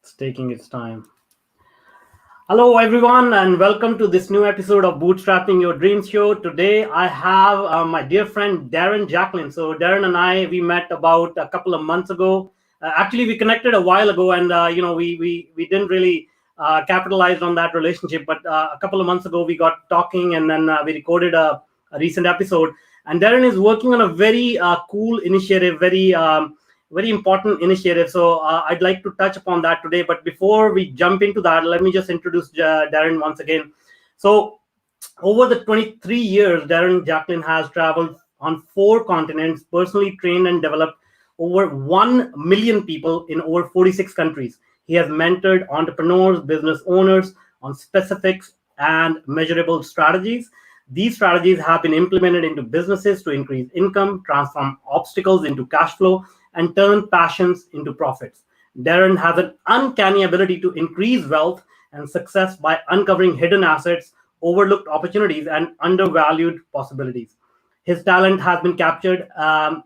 It's taking its time. Hello, everyone, and welcome to this new episode of Bootstrapping Your Dreams Show. Today, I have my dear friend Darren Jacklin. So, Darren and I, we met about a couple of months ago. Actually, we connected a while ago, and we didn't really capitalize on that relationship. But a couple of months ago, we got talking, and then we recorded a recent episode. And Darren is working on a very cool initiative, very important initiative. So I'd like to touch upon that today. But before we jump into that, let me just introduce Darren once again. So over the 23 years, Darren Jacklin has traveled on 4 continents, personally trained and developed over 1 million people in over 46 countries. He has mentored entrepreneurs, business owners on specifics and measurable strategies. These strategies have been implemented into businesses to increase income, transform obstacles into cash flow, and turn passions into profits. Darren has an uncanny ability to increase wealth and success by uncovering hidden assets, overlooked opportunities, and undervalued possibilities. His talent has captured the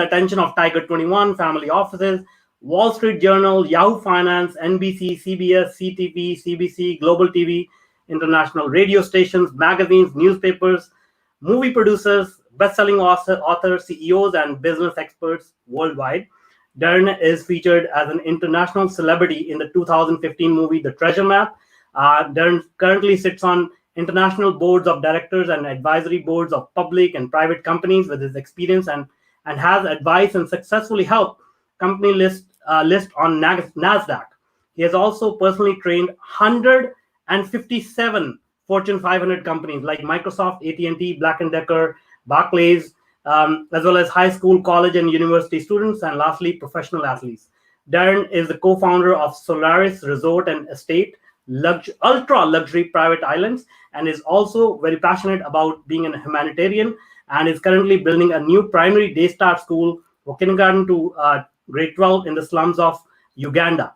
attention of Tiger 21, family offices, Wall Street Journal, Yahoo Finance, NBC, CBS, CTV, CBC, Global TV, international radio stations, magazines, newspapers, movie producers, best-selling authors, CEOs, and business experts worldwide. Darren is featured as an international celebrity in the 2015 movie The Treasure Map. Darren currently sits on international boards of directors and advisory boards of public and private companies with his experience and has advised and successfully helped company list on NASDAQ. He has also personally trained 157 Fortune 500 companies like Microsoft, AT&T, Black & Decker, Barclays, as well as high school, college, and university students, and lastly, professional athletes. Darren is the co-founder of Solaris Resort and Estate, ultra luxury private islands, and is also very passionate about being a humanitarian, and is currently building a new primary day start school for kindergarten to grade 12 in the slums of Uganda.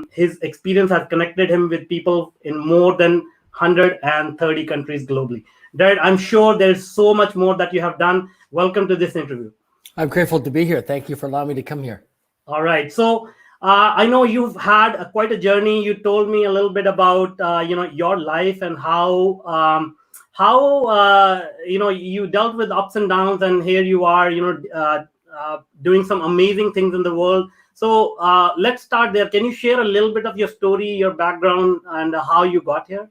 His experience has connected him with people in more than 130 countries globally. Darren, I'm sure there's so much more that you have done. Welcome to this interview. I'm grateful to be here. Thank you for allowing me to come here. All right. So I know you've had quite a journey. You told me a little bit about your life and how you dealt with ups and downs, and here you are, doing some amazing things in the world. So let's start there. Can you share a little bit of your story, your background, and how you got here?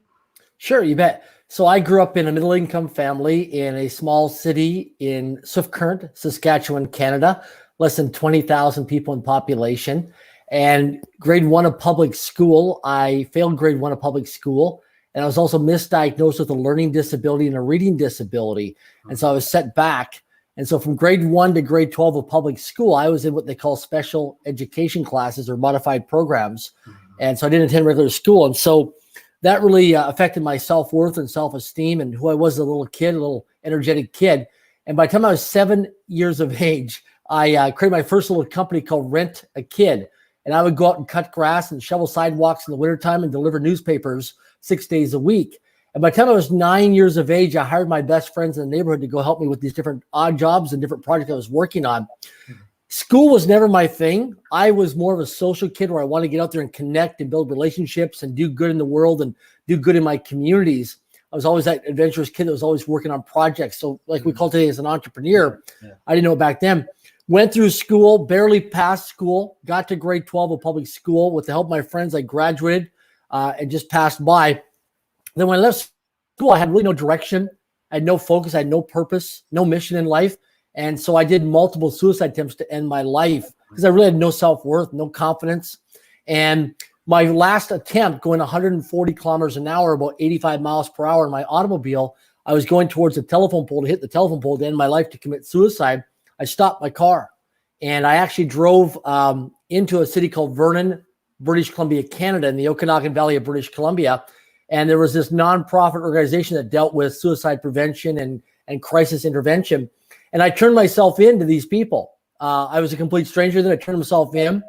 Sure, you bet. So I grew up in a middle-income family in a small city in Swift Current, Saskatchewan, Canada, less than 20,000 people in population. And grade 1 of public school, I failed grade 1 of public school. And I was also misdiagnosed with a learning disability and a reading disability. And so I was set back. And so from grade 1 to grade 12 of public school, I was in what they call special education classes or modified programs. And so I didn't attend regular school. And so that really affected my self-worth and self-esteem and who I was as a little kid, a little energetic kid. And by the time I was 7 years of age, I created my first little company called Rent a Kid. And I would go out and cut grass and shovel sidewalks in the wintertime and deliver newspapers 6 days a week. And by the time I was 9 years of age, I hired my best friends in the neighborhood to go help me with these different odd jobs and different projects I was working on. School was never my thing. I was more of a social kid where I wanted to get out there and connect and build relationships and do good in the world and do good in my communities. I was always that adventurous kid that was always working on projects. So like we call today as an entrepreneur, I didn't know it back then. Went through school, barely passed school, got to grade 12 of public school. With the help of my friends, I graduated and just passed by. Then when I left school, I had really no direction. I had no focus. I had no purpose, no mission in life. And so I did multiple suicide attempts to end my life because I really had no self-worth, no confidence. And my last attempt, going 140 kilometers an hour, about 85 miles per hour in my automobile, I was going towards the telephone pole to hit the telephone pole to end my life to commit suicide. I stopped my car and I actually drove into a city called Vernon, British Columbia, Canada, in the Okanagan Valley of British Columbia. And there was this nonprofit organization that dealt with suicide prevention and crisis intervention. And I turned myself in to these people. I was a complete stranger. Then I turned myself in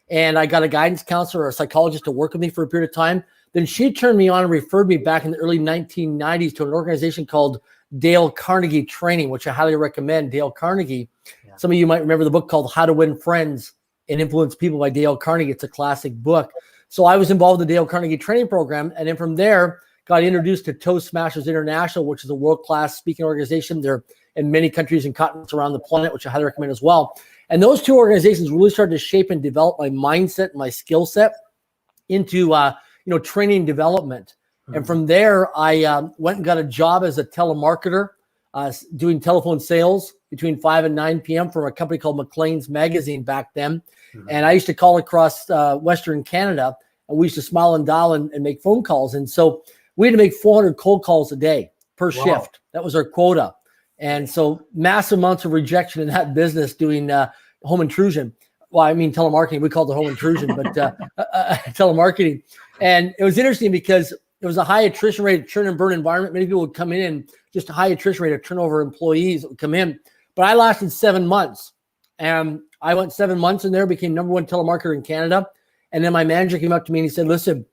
and I got a guidance counselor or a psychologist to work with me for a period of time. Then she turned me on and referred me back in the early 1990s to an organization called Dale Carnegie Training, which I highly recommend. Dale Carnegie. Yeah. Some of you might remember the book called How to Win Friends and Influence People by Dale Carnegie. It's a classic book. So I was involved in the Dale Carnegie training program. And then from there, got introduced to Toastmasters International, which is a world-class speaking organization. They're in many countries and continents around the planet, which I highly recommend as well. And those two organizations really started to shape and develop my mindset and my skill set into, training development. Mm-hmm. And from there, I went and got a job as a telemarketer, doing telephone sales between 5 and 9 p.m. for a company called McLean's Magazine back then. Mm-hmm. And I used to call across Western Canada, and we used to smile and dial and make phone calls. And so we had to make 400 cold calls a day per shift. That was our quota. And so massive amounts of rejection in that business doing home intrusion. Well, I mean, telemarketing, we called it home intrusion, but telemarketing. And it was interesting because there was a high attrition rate, churn and burn environment. Many people would come in and just a high attrition rate of turnover employees that would come in. But I lasted 7 months. And I went 7 months in there, became number one telemarketer in Canada. And then my manager came up to me and he said, listen,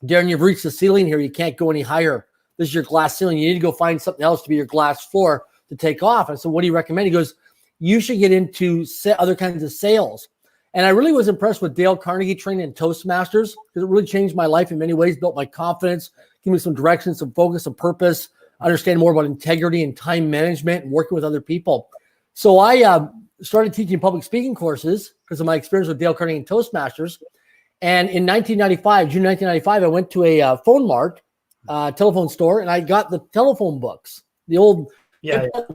Darren, you've reached the ceiling here. You can't go any higher. This is your glass ceiling. You need to go find something else to be your glass floor to take off. I said, what do you recommend? He goes, you should get into other kinds of sales. And I really was impressed with Dale Carnegie training in Toastmasters because it really changed my life in many ways, built my confidence, gave me some direction, some focus, some purpose, understand more about integrity and time management and working with other people. So I started teaching public speaking courses because of my experience with Dale Carnegie and Toastmasters. And in June 1995, I went to a phone mart, telephone store, and I got the telephone books, the old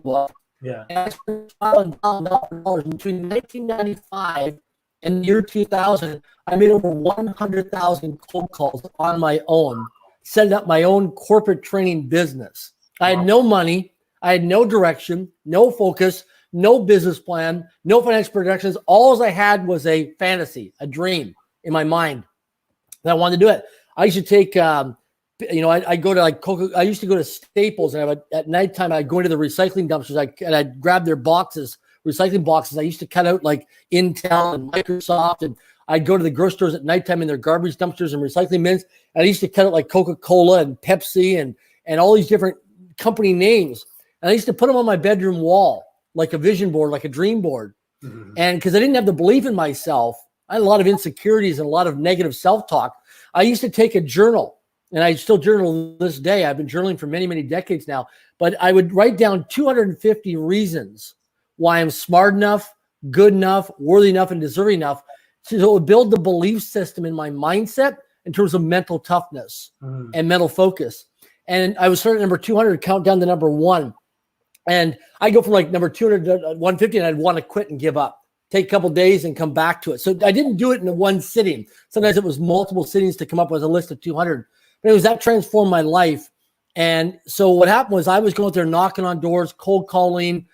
book. Yeah. And I spent $5,000 between 1995 and the year 2000. I made over 100,000 cold calls on my own, set up my own corporate training business. I had no money. I had no direction, no focus, no business plan, no financial projections. All I had was a fantasy, a dream in my mind that I wanted to do it. I used to take, I go to I used to go to Staples, and at nighttime I'd go into the recycling dumpsters and I'd grab their recycling boxes. I used to cut out like Intel and Microsoft, and I'd go to the grocery stores at nighttime in their garbage dumpsters and recycling bins. And I used to cut out like Coca-Cola and Pepsi and all these different company names. And I used to put them on my bedroom wall, like a vision board, like a dream board. Mm-hmm. And because I didn't have the belief in myself, I had a lot of insecurities and a lot of negative self-talk. I used to take a journal, and I still journal to this day. I've been journaling for many, many decades now, but I would write down 250 reasons why I'm smart enough, good enough, worthy enough, and deserving enough to build the belief system in my mindset in terms of mental toughness and mental focus. And I was starting at number 200, count down to number 1. And I go from like number 200 to 150, and I'd want to quit and give up. Take a couple days and come back to it. So I didn't do it in one sitting. Sometimes it was multiple sittings to come up with a list of 200. But it was that transformed my life. And so what happened was I was going out there knocking on doors, cold calling,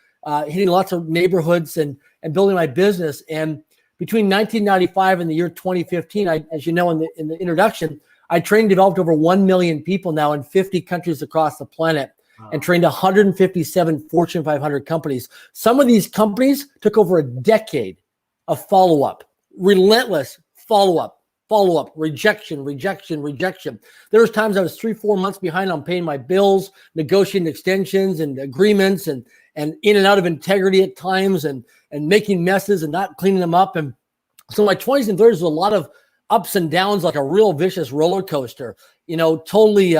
hitting lots of neighborhoods and building my business. And between 1995 and the year 2015, as you know in the introduction, I trained and developed over 1 million people now in 50 countries across the planet. Wow. And trained 157 Fortune 500 companies. Some of these companies took over a decade of follow-up, relentless follow-up, rejection. There was times I was 3-4 months behind on paying my bills, negotiating extensions and agreements and in and out of integrity at times and making messes and not cleaning them up. And so my 20s and 30s was a lot of ups and downs, like a real vicious roller coaster, totally,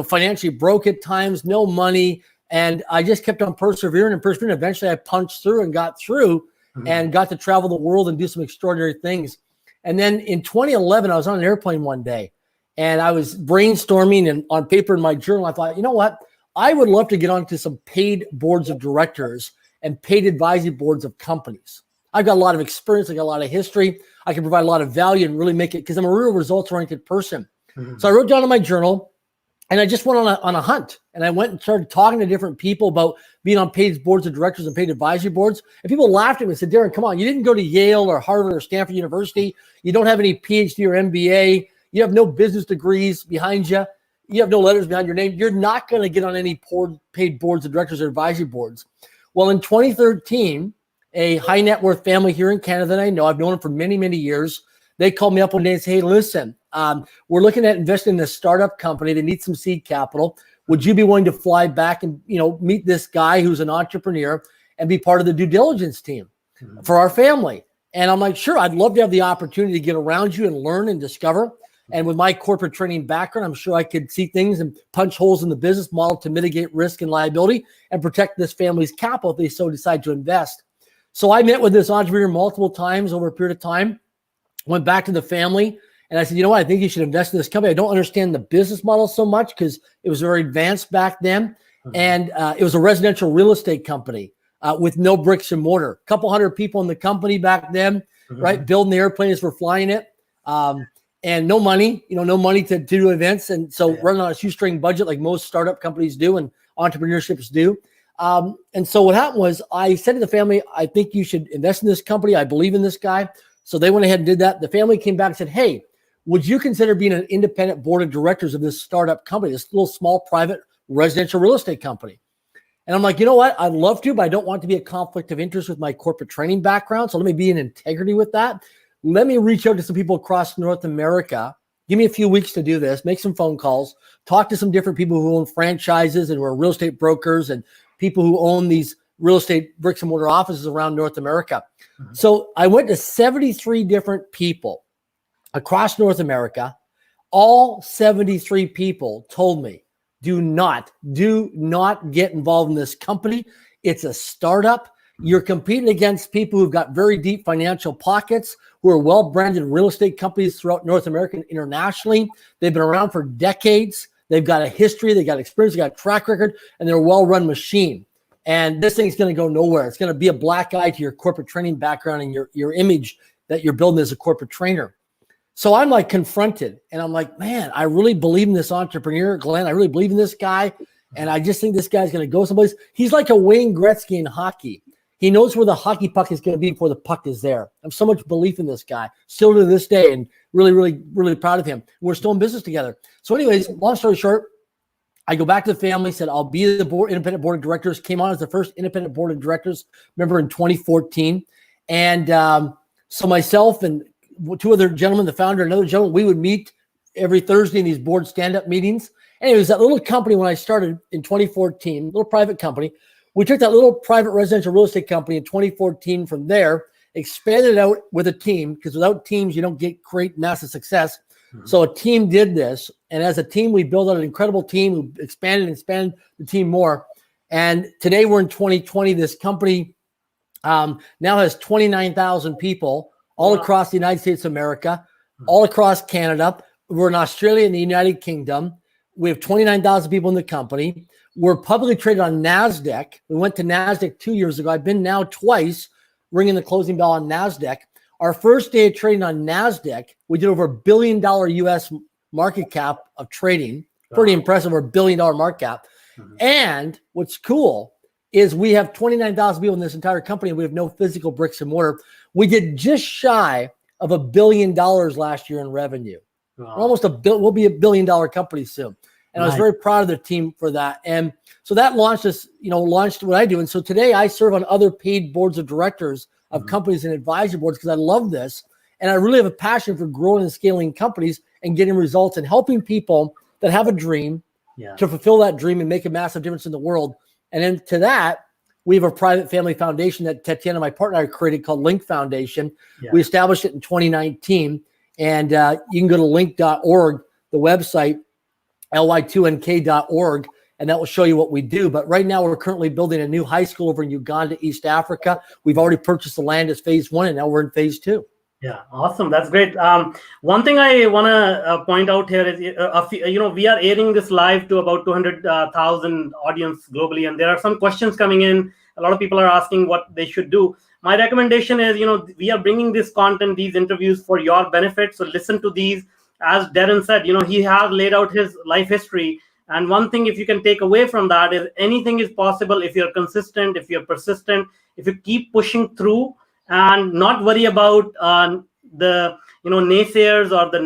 financially broke at times, no money. And I just kept on persevering. Eventually I punched through and got through and got to travel the world and do some extraordinary things. And then in 2011, I was on an airplane one day and I was brainstorming and on paper in my journal, I thought, you know what? I would love to get onto some paid boards of directors and paid advisory boards of companies. I've got a lot of experience. I got a lot of history. I can provide a lot of value and really make it because I'm a real results-oriented person. Mm-hmm. So I wrote down in my journal and I just went on a hunt. And I went and started talking to different people about being on paid boards of directors and paid advisory boards. And people laughed at me and said, Darren, come on. You didn't go to Yale or Harvard or Stanford University. You don't have any PhD or MBA. You have no business degrees behind you. You have no letters behind your name. You're not going to get on any paid boards of directors or advisory boards. Well, in 2013, a high net worth family here in Canada that I know, I've known them for many, many years. They called me up one day and said, hey, listen, we're looking at investing in a startup company. They need some seed capital. Would you be willing to fly back and, meet this guy who's an entrepreneur and be part of the due diligence team for our family? And I'm like, sure, I'd love to have the opportunity to get around you and learn and discover. And with my corporate training background, I'm sure I could see things and punch holes in the business model to mitigate risk and liability and protect this family's capital if they so decide to invest. So I met with this entrepreneur multiple times over a period of time, went back to the family, and I said, you know what, I think you should invest in this company. I don't understand the business model so much because it was very advanced back then. And it was a residential real estate company with no bricks and mortar. A couple hundred people in the company back then, right? Building the airplanes for flying it. And no money, no money to do events. And so running on a shoestring budget like most startup companies do and entrepreneurships do. And so what happened was I said to the family, I think you should invest in this company. I believe in this guy. So they went ahead and did that. The family came back and said, hey, would you consider being an independent board of directors of this startup company, this little small private residential real estate company? And I'm like, you know what? I'd love to, but I don't want to be a conflict of interest with my corporate training background. So let me be in integrity with that. Let me reach out to some people across North America. Give me a few weeks to do this, make some phone calls, talk to some different people who own franchises and who are real estate brokers and people who own these real estate bricks and mortar offices around North America. So I went to 73 different people across North America. All 73 people told me, do not get involved in this company. It's a startup. You're competing against people who've got very deep financial pockets, who are well-branded real estate companies throughout North America and internationally. They've been around for decades. They've got a history, they got experience, they got a track record, and they're a well-run machine. And this thing's going to go nowhere. It's going to be a black eye to your corporate training background and your image that you're building as a corporate trainer. So I'm like confronted, and I'm like, man, I really believe in this entrepreneur, Glenn. I really believe in this guy, and I just think this guy's going to go someplace. He's like a Wayne Gretzky in hockey. He knows where the hockey puck is going to be before the puck is there. I have so much belief in this guy, still to this day, and really, really, really proud of him. We're still in business together. So anyways, long story short, I go back to the family, said, I'll be the independent board of directors, came on as the first independent board of directors, remember, in 2014. And so myself and two other gentlemen, the founder, another gentleman, we would meet every Thursday in these board stand-up meetings. And it was that little company when I started in 2014, little private company. We took that little private residential real estate company in 2014 from there, expanded it out with a team, because without teams, you don't get great massive success. So a team did this. And as a team, we built out an incredible team who expanded the team more. And today we're in 2020. This company now has 29,000 people all across the United States of America, all across Canada. We're in Australia and the United Kingdom. We have 29,000 people in the company. We're publicly traded on NASDAQ. We went to NASDAQ 2 years ago. I've been now twice, ringing the closing bell on NASDAQ. Our first day of trading on NASDAQ, we did over $1 billion US market cap of trading. Pretty impressive, over $1 billion market cap. And what's cool is we have 29,000 people in this entire company, and we have no physical bricks and mortar. We did just shy of $1 billion last year in revenue. Almost we'll be $1 billion company soon. And I was very proud of the team for that. And so that launched what I do. And so today I serve on other paid boards of directors of companies and advisory boards because I love this. And I really have a passion for growing and scaling companies and getting results and helping people that have a dream to fulfill that dream and make a massive difference in the world. And then to that, we have a private family foundation that Tatiana, my partner, and I created called Link Foundation. We established it in 2019. And you can go to link.org, the website, ly2nk.org, and that will show you what we do. But right now, we're currently building a new high school over in Uganda, East Africa. We've already purchased the land as phase 1, and now we're in phase 2. Yeah, awesome. That's great. One thing I want to point out here is, we are airing this live to about 200,000 audience globally, and there are some questions coming in. A lot of people are asking what they should do. My recommendation is, we are bringing this content, these interviews for your benefit. So listen to these. As Darren said, he has laid out his life history. And one thing, if you can take away from that, is anything is possible if you're consistent, if you're persistent, if you keep pushing through and not worry about the naysayers or the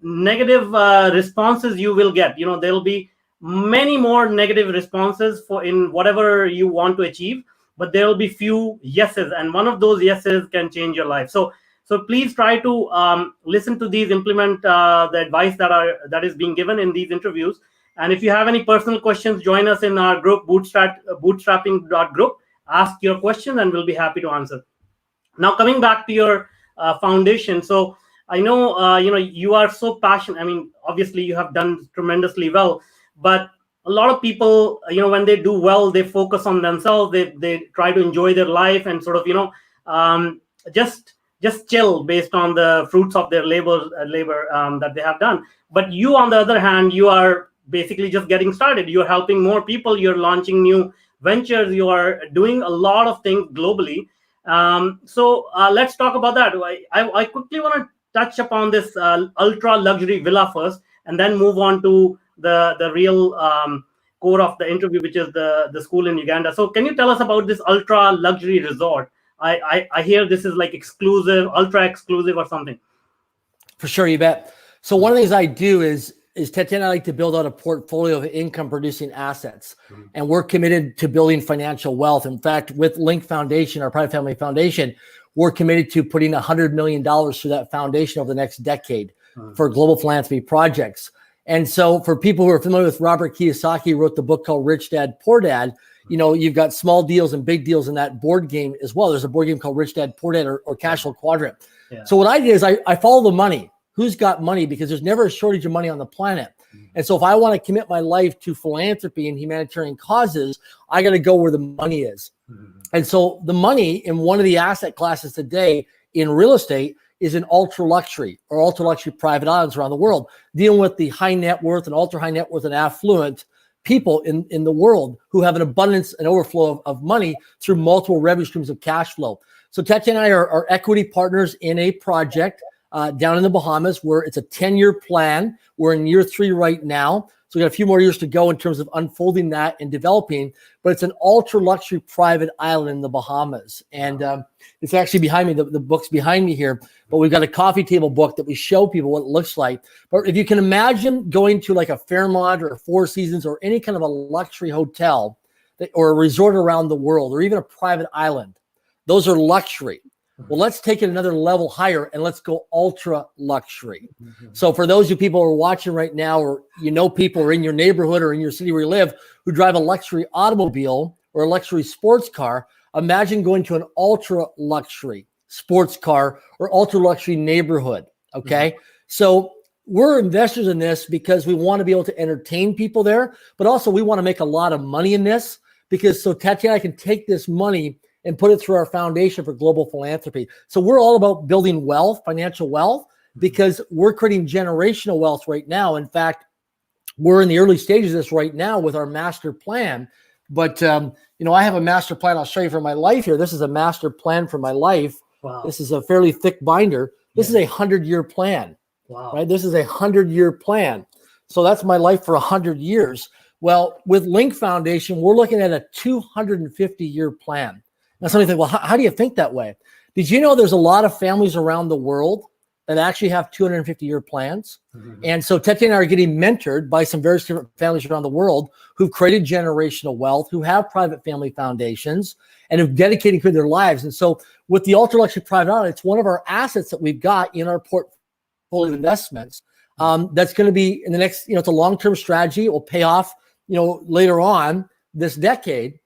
negative responses you will get. There will be many more negative responses in whatever you want to achieve, but there will be few yeses, and one of those yeses can change your life. So please try to listen to these, implement the advice that is being given in these interviews. And if you have any personal questions, join us in our group, bootstrapping.group. Ask your question, and we'll be happy to answer. Now, coming back to your foundation, so I know you are so passionate. I mean, obviously you have done tremendously well, but a lot of people, when they do well, they focus on themselves. They try to enjoy their life and sort of um, just chill based on the fruits of their labor that they have done. But you, on the other hand, you are basically just getting started. You're helping more people. You're launching new ventures. You are doing a lot of things globally. So let's talk about that. I quickly want to touch upon this ultra luxury villa first, and then move on to the real core of the interview, which is the school in Uganda. So can you tell us about this ultra luxury resort? I hear this is like exclusive, ultra exclusive or something. For sure, you bet. So one of the things I do is Tatiana, I like to build out a portfolio of income producing assets. Mm-hmm. And we're committed to building financial wealth. In fact, with Link Foundation, our private family foundation, we're committed to putting $100 million through that foundation over the next decade for global philanthropy projects. And so for people who are familiar with Robert Kiyosaki, who wrote the book called Rich Dad, Poor Dad, you've got small deals and big deals in that board game as well. There's a board game called Rich Dad, Poor Dad or Cash Flow Quadrant. Yeah. So what I did is I follow the money. Who's got money? Because there's never a shortage of money on the planet. And so if I want to commit my life to philanthropy and humanitarian causes, I got to go where the money is. And so the money in one of the asset classes today in real estate is in ultra luxury or ultra luxury private islands around the world, dealing with the high net worth and ultra high net worth and affluent people in the world who have an abundance and overflow of money through multiple revenue streams of cash flow. So Tatiana and I are equity partners in a project down in the Bahamas, where it's a 10-year plan. We're in year 3 right now. So we got a few more years to go in terms of unfolding that and developing, but it's an ultra luxury private island in the Bahamas. And it's actually behind me, the book's behind me here, but we've got a coffee table book that we show people what it looks like. But if you can imagine going to like a Fairmont or a Four Seasons or any kind of a luxury hotel or a resort around the world, or even a private island, those are luxury. Well, let's take it another level higher and let's go ultra luxury. So for those of you people who are watching right now, or people are in your neighborhood or in your city where you live who drive a luxury automobile or a luxury sports car, imagine going to an ultra luxury sports car or ultra luxury neighborhood. Okay. So we're investors in this because we want to be able to entertain people there, but also we want to make a lot of money in this so Tatiana can take this money and put it through our foundation for global philanthropy. So we're all about building wealth, financial wealth, because we're creating generational wealth right now. In fact, we're in the early stages of this right now with our master plan. But, I have a master plan I'll show you for my life here. This is a master plan for my life. Wow. This is a fairly thick binder. This is a 100-year plan. Wow. Right? This is a 100-year plan. So that's my life for 100 years. Well, with Link Foundation, we're looking at a 250-year plan. Now, somebody think, well, how do you think that way? Did you know there's a lot of families around the world that actually have 250-year plans? And so Teti and I are getting mentored by some various different families around the world who've created generational wealth, who have private family foundations, and have dedicated to their lives. And so with the ultra luxury private island, it's one of our assets that we've got in our portfolio of investments. That's going to be in the next, it's a long-term strategy. It will pay off, later on this decade.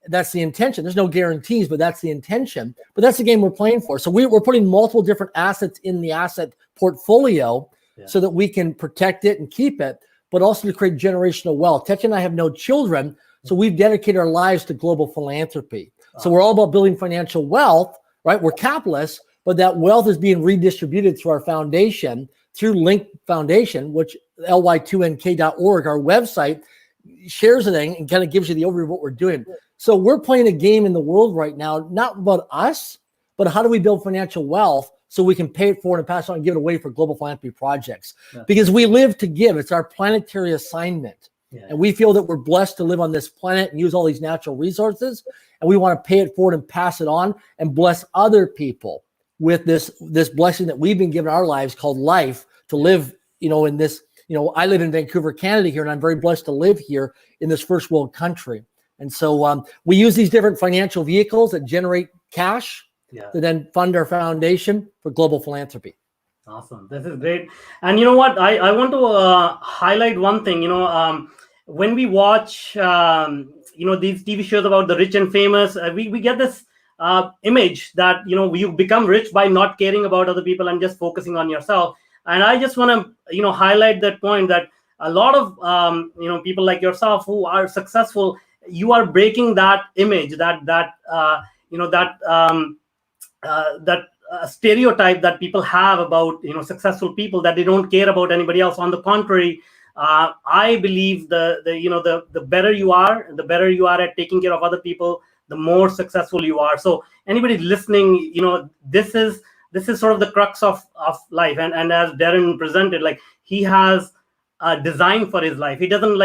That's the intention. There's no guarantees, but that's the intention. But that's the game we're playing for. So we're putting multiple different assets in the asset portfolio so that we can protect it and keep it, but also to create generational wealth. Tech and I have no children, so we've dedicated our lives to global philanthropy. So we're all about building financial wealth, right? We're capitalists, but that wealth is being redistributed through our foundation, through Link Foundation, which ly2nk.org, our website, shares it and kind of gives you the overview of what we're doing. So we're playing a game in the world right now, not about us, but how do we build financial wealth so we can pay it forward and pass it on and give it away for global philanthropy projects? Because we live to give. It's our planetary assignment. And we feel that we're blessed to live on this planet and use all these natural resources. And we want to pay it forward and pass it on and bless other people with this blessing that we've been given our lives called life to live, in this, I live in Vancouver, Canada here, and I'm very blessed to live here in this first world country. And so we use these different financial vehicles that generate cash to then fund our foundation for global philanthropy. Awesome. This is great. And you know what? I want to highlight one thing. When we watch, these TV shows about the rich and famous, we get this image that you become rich by not caring about other people and just focusing on yourself. And I just want to highlight that point, that a lot of people like yourself who are successful, you are breaking that image, that stereotype that people have about successful people, that they don't care about anybody else. On the contrary, I believe the better you are, at taking care of other people, the more successful you are. So anybody listening, this is sort of the crux of life. And as Darren presented, like, he has a design for his life. He doesn't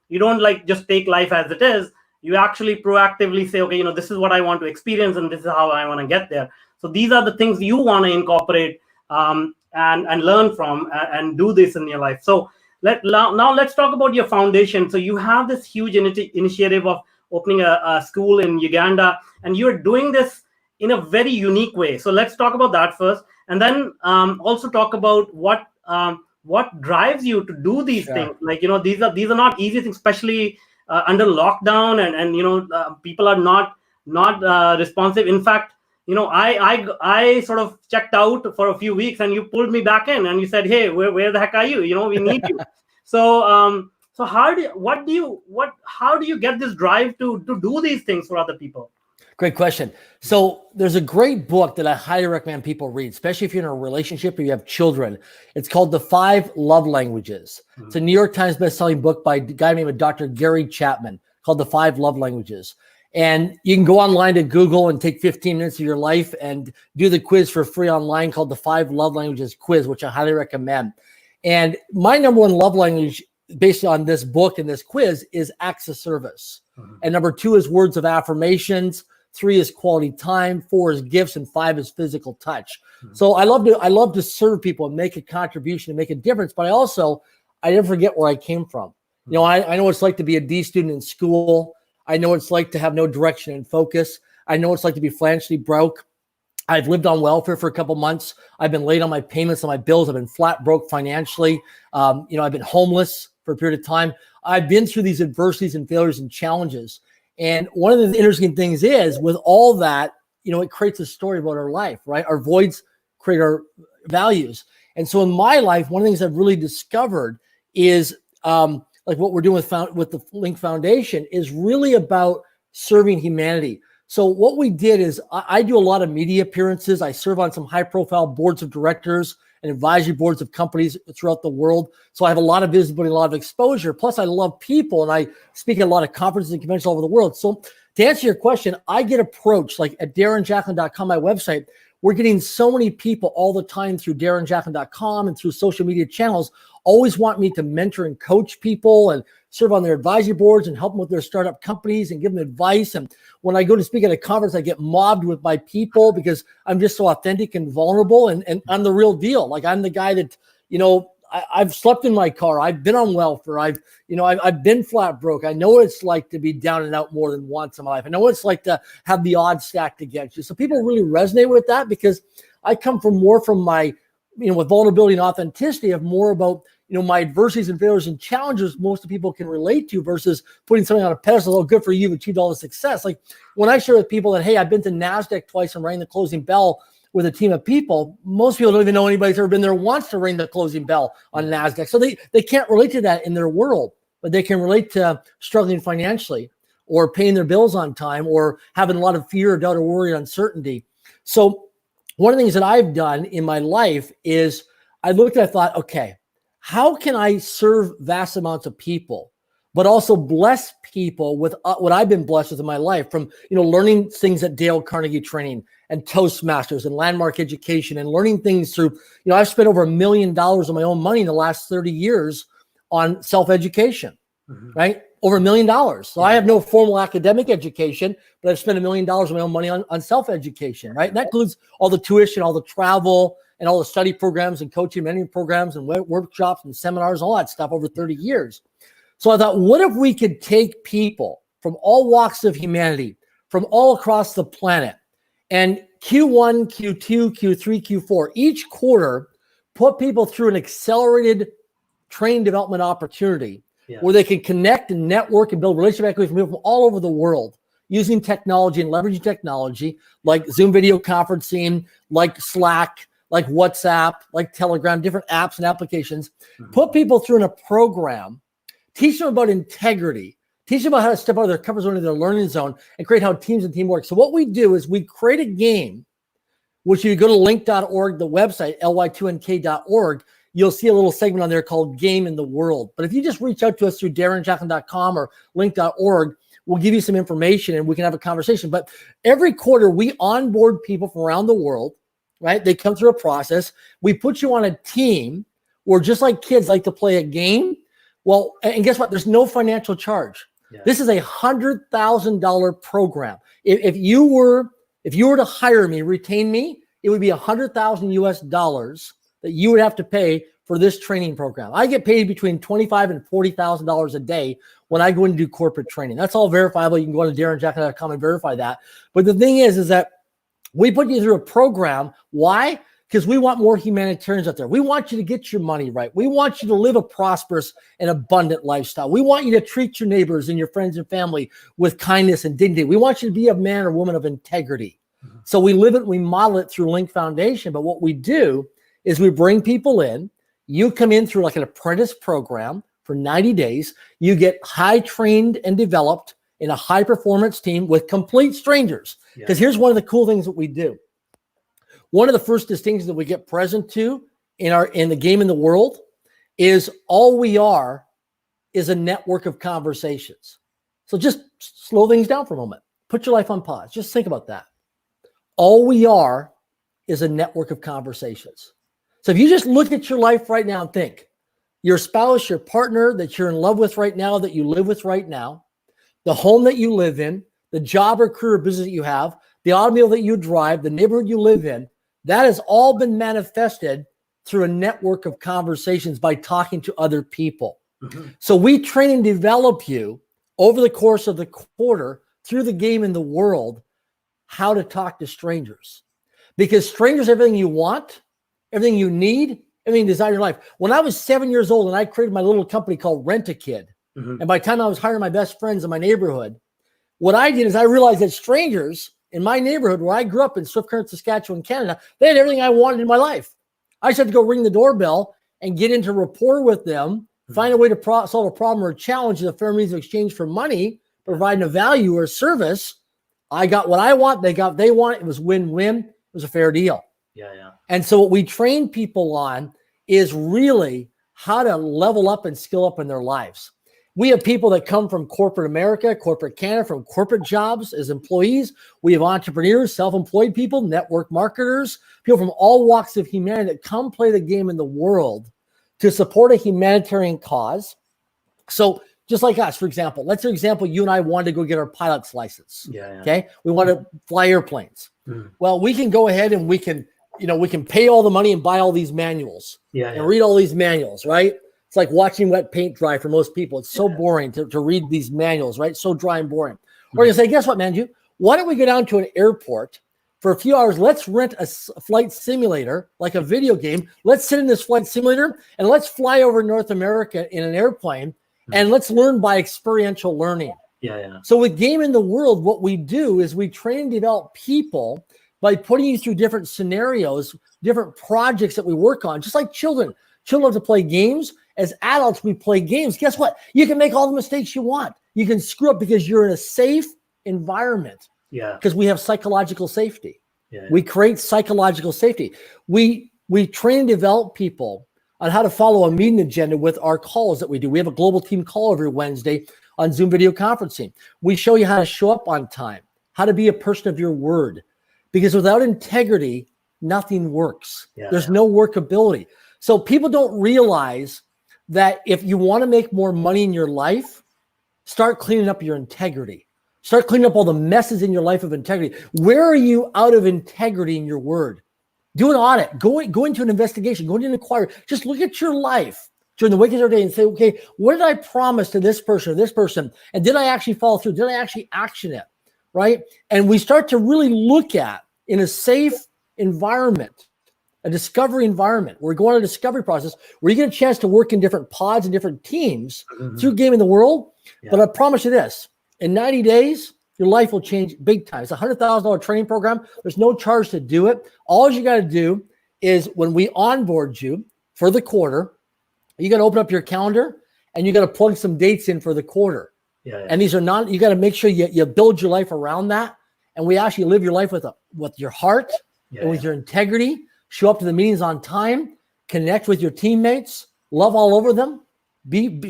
you don't just take life as it is. You actually proactively say, okay, this is what I want to experience, and this is how I want to get there. So these are the things you want to incorporate and learn from and do this in your life. So now let's talk about your foundation. So you have this huge initiative of opening a school in Uganda, and you're doing this in a very unique way. So let's talk about that first, and then also talk about what drives you to do these things. Like, these are not easy things, especially under lockdown, and people are not responsive. In fact, I sort of checked out for a few weeks, and you pulled me back in, and you said, hey, where the heck are you? We need you. So how do you get this drive to do these things for other people? Great question. So there's a great book that I highly recommend people read, especially if you're in a relationship or you have children. It's called The 5 Love Languages. Mm-hmm. It's a New York Times bestselling book by a guy named Dr. Gary Chapman, called The 5 Love Languages. And you can go online to Google and take 15 minutes of your life and do the quiz for free online, called the 5 Love Languages quiz, which I highly recommend. And my number one love language, based on this book and this quiz, is acts of service. Mm-hmm. And number 2 is words of affirmations. 3 is quality time. 4 is gifts, and 5 is physical touch. Mm-hmm. So I love to serve people and make a contribution and make a difference. But I never forget where I came from. Mm-hmm. I know what it's like to be a D student in school. I know what it's like to have no direction and focus. I know what it's like to be financially broke. I've lived on welfare for a couple months. I've been late on my payments on my bills. I've been flat broke financially. I've been homeless for a period of time. I've been through these adversities and failures and challenges. And one of the interesting things is, with all that, it creates a story about our life, right? Our voids create our values. And so in my life, one of the things I've really discovered is, like what we're doing with the Link Foundation, is really about serving humanity. So what we did is, I do a lot of media appearances. I serve on some high-profile boards of directors and advisory boards of companies throughout the world. So I have a lot of visibility, a lot of exposure. Plus, I love people, and I speak at a lot of conferences and conventions all over the world. So to answer your question, I get approached, like at darrenjacklin.com, my website. We're getting so many people all the time through darrenjacklin.com and through social media channels, always want me to mentor and coach people and serve on their advisory boards and help them with their startup companies and give them advice. And when I go to speak at a conference, I get mobbed with my people because I'm just so authentic and vulnerable, and I'm the real deal. Like, I'm the guy that, I've slept in my car. I've been on welfare. I've been flat broke. I know what it's like to be down and out more than once in my life. I know what it's like to have the odds stacked against you. So people really resonate with that, because I come from my, with vulnerability and authenticity, of more about, my adversities and failures and challenges most people can relate to, versus putting something on a pedestal. Oh, good for you, you've achieved all the success. Like, when I share with people that, hey, I've been to NASDAQ twice and rang the closing bell with a team of people, most people don't even know anybody's ever been there once to ring the closing bell on NASDAQ. So they can't relate to that in their world, but they can relate to struggling financially, or paying their bills on time, or having a lot of fear, doubt, or worry, or uncertainty. So one of the things that I've done in my life is, I thought, okay, how can I serve vast amounts of people, but also bless people with what I've been blessed with in my life, from, learning things at Dale Carnegie training and Toastmasters and landmark education, and learning things through, I've spent over $1 million of my own money in the last 30 years on self-education, mm-hmm. right? Over $1 million. So I have no formal academic education, but I've spent $1 million of my own money on self-education, right? And that includes all the tuition, all the travel, and all the study programs and coaching, mentoring programs and workshops and seminars, all that stuff over 30 years. So I thought, what if we could take people from all walks of humanity, from all across the planet, and Q1, Q2, Q3, Q4, each quarter, put people through an accelerated training development opportunity, where they can connect and network and build relationship equity from people from all over the world. using technology and leveraging technology like Zoom video conferencing, like Slack, like WhatsApp, like Telegram, different apps and applications, put people through in a program, teach them about integrity, teach them about how to step out of their comfort zone into their learning zone and create how teams and team work. So what we do is we create a game, which you go to link.org, the website, ly2nk.org, you'll see a little segment on there called Game in the World. But if you just reach out to us through darrenjacklin.com or link.org, we'll give you some information and we can have a conversation. But every quarter, we onboard people from around the world, right? They come through a process. We put you on a team where just like kids like to play a game. Well, and guess what? There's no financial charge. Yeah. This is a $100,000 program. If you were to hire me, retain me, it would be $100,000 US that you would have to pay for this training program. I get paid between $25,000 and $40,000 a day when I go in and do corporate training. That's all verifiable. You can go to darrenjacklin.com and verify that. But the thing is that we put you through a program. Why? Because we want more humanitarians out there. We want you to get your money right. We want you to live a prosperous and abundant lifestyle. We want you to treat your neighbors and your friends and family with kindness and dignity. We want you to be a man or woman of integrity. So we live it, we model it through Link Foundation. But what we do is we bring people in. You come in through like an apprentice program for 90 days. You get high trained and developed in a high performance team with complete strangers. Because here's one of the cool things that we do. One of the first distinctions that we get present to in the Game in the World is all we are is a network of conversations. So just slow things down for a moment. Put your life on pause. Just think about that. All we are is a network of conversations. So if you just look at your life right now and think, your spouse, your partner that you're in love with right now, that you live with right now, the home that you live in, the job or career or business that you have, the automobile that you drive, the neighborhood you live in, that has all been manifested through a network of conversations by talking to other people. So we train and develop you over the course of the quarter through the Game in the World, how to talk to strangers. Because strangers are everything you want, everything you need, everything you desire in your life. When I was 7 years old and I created my little company called Rent-A-Kid, and by the time I was hiring my best friends in my neighborhood, what I did is I realized that strangers in my neighborhood where I grew up in Swift Current, Saskatchewan, Canada, they had everything I wanted in my life. I just had to go ring the doorbell and get into rapport with them, find a way to solve a problem or a challenge as a fair means of exchange for money, providing a value or a service. I got what I want. They got what they want. It was win-win. It was a fair deal. And so what we train people on is really how to level up and skill up in their lives. We have people that come from corporate America, corporate Canada, from corporate jobs as employees. We have entrepreneurs, self-employed people, network marketers, people from all walks of humanity that come play the Game in the World to support a humanitarian cause. So just like us, for example, let's say, you and I wanted to go get our pilot's license. Okay. We want to fly airplanes. Well, we can go ahead and we can pay all the money and buy all these manuals and read all these manuals, right? It's like watching wet paint dry for most people. It's so boring to read these manuals, right? So dry and boring. Or you say, guess what, man? Why don't we go down to an airport for a few hours? Let's rent a flight simulator, like a video game. Let's sit in this flight simulator and let's fly over North America in an airplane and let's learn by experiential learning. So with Game in the World, what we do is we train and develop people by putting you through different scenarios, different projects that we work on, just like children. Children love to play games. As adults, we play games. Guess what? You can make all the mistakes you want. You can screw up because you're in a safe environment. Because we have psychological safety. We create psychological safety. We train and develop people on how to follow a meeting agenda with our calls that we do. We have a global team call every Wednesday on Zoom video conferencing. We show you how to show up on time, how to be a person of your word. Because without integrity, nothing works. There's no workability. So people don't realize that if you want to make more money in your life, start cleaning up your integrity. Start cleaning up all the messes in your life of integrity. Where are you out of integrity in your word? Do an audit. Go into an investigation. Go into an inquiry. Just look at your life during the week of your day and say, okay, what did I promise to this person or this person? And did I actually follow through? Did I actually action it? Right? And we start to really look at, in a safe environment, a discovery environment. We're going on a discovery process where you get a chance to work in different pods and different teams through Game in the World. But I promise you this, in 90 days, your life will change big time. It's a $100,000 training program. There's no charge to do it. All you got to do is when we onboard you for the quarter, you got to open up your calendar and you got to plug some dates in for the quarter. Yeah. And these are not, you got to make sure you build your life around that. And we actually live your life with your heart and with your integrity, show up to the meetings on time, connect with your teammates, love all over them,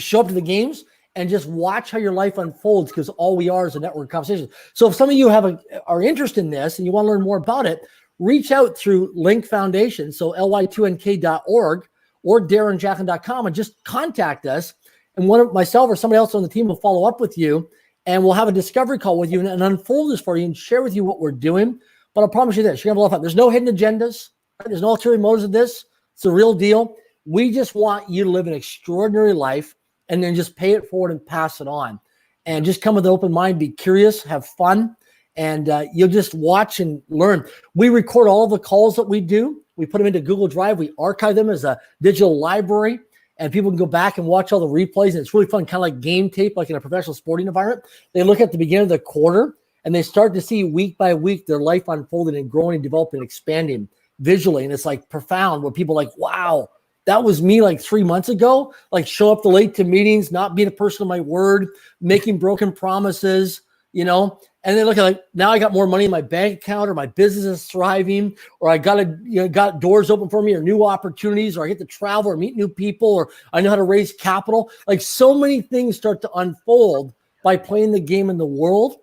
show up to the games, and just watch how your life unfolds, because all we are is a network conversation. So if some of you are interested in this and you want to learn more about it, reach out through Link Foundation, so ly2nk.org or darrenjacklin.com, and just contact us. And myself or somebody else on the team will follow up with you, and we'll have a discovery call with you and unfold this for you and share with you what we're doing. But I promise you this, you're going to have a lot of fun. There's no hidden agendas. Right? There's no ulterior motives of this. It's the real deal. We just want you to live an extraordinary life and then just pay it forward and pass it on. And just come with an open mind, be curious, have fun, and you'll just watch and learn. We record all the calls that we do. We put them into Google Drive. We archive them as a digital library, and people can go back and watch all the replays. And it's really fun, kind of like game tape, like in a professional sporting environment. They look at the beginning of the quarter, and they start to see week by week their life unfolding and growing and developing and expanding visually. And it's like profound, where people are like, wow, that was me like 3 months ago, like show up late to meetings, not being a person of my word, making broken promises, and they look at like, now I got more money in my bank account, or my business is thriving, or I got doors open for me, or new opportunities, or I get to travel or meet new people, or I know how to raise capital. Like, so many things start to unfold by playing the game in the world,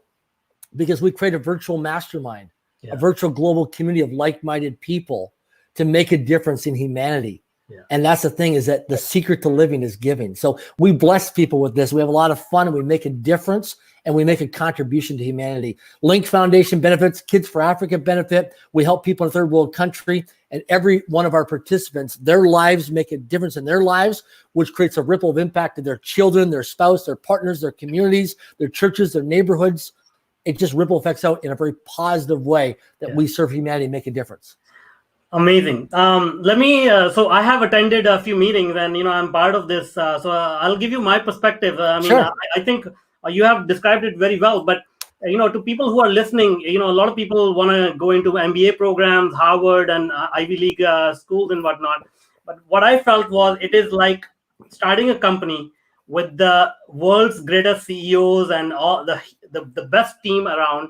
because we create a virtual mastermind, a virtual global community of like-minded people to make a difference in humanity. Yeah. And that's the thing, is that the secret to living is giving. So we bless people with this. We have a lot of fun, and we make a difference, and we make a contribution to humanity. Link Foundation benefits, Kids for Africa benefit. We help people in third world country, and every one of our participants, their lives make a difference in their lives, which creates a ripple of impact to their children, their spouse, their partners, their communities, their churches, their neighborhoods. It just ripple effects out in a very positive way that we serve humanity and make a difference. Amazing. Let me, so I have attended a few meetings, and, I'm part of this. So I'll give you my perspective. Sure. I think you have described it very well, but, to people who are listening, a lot of people want to go into MBA programs, Harvard and Ivy League schools and whatnot. But what I felt was, it is like starting a company with the world's greatest CEOs and all the best team around.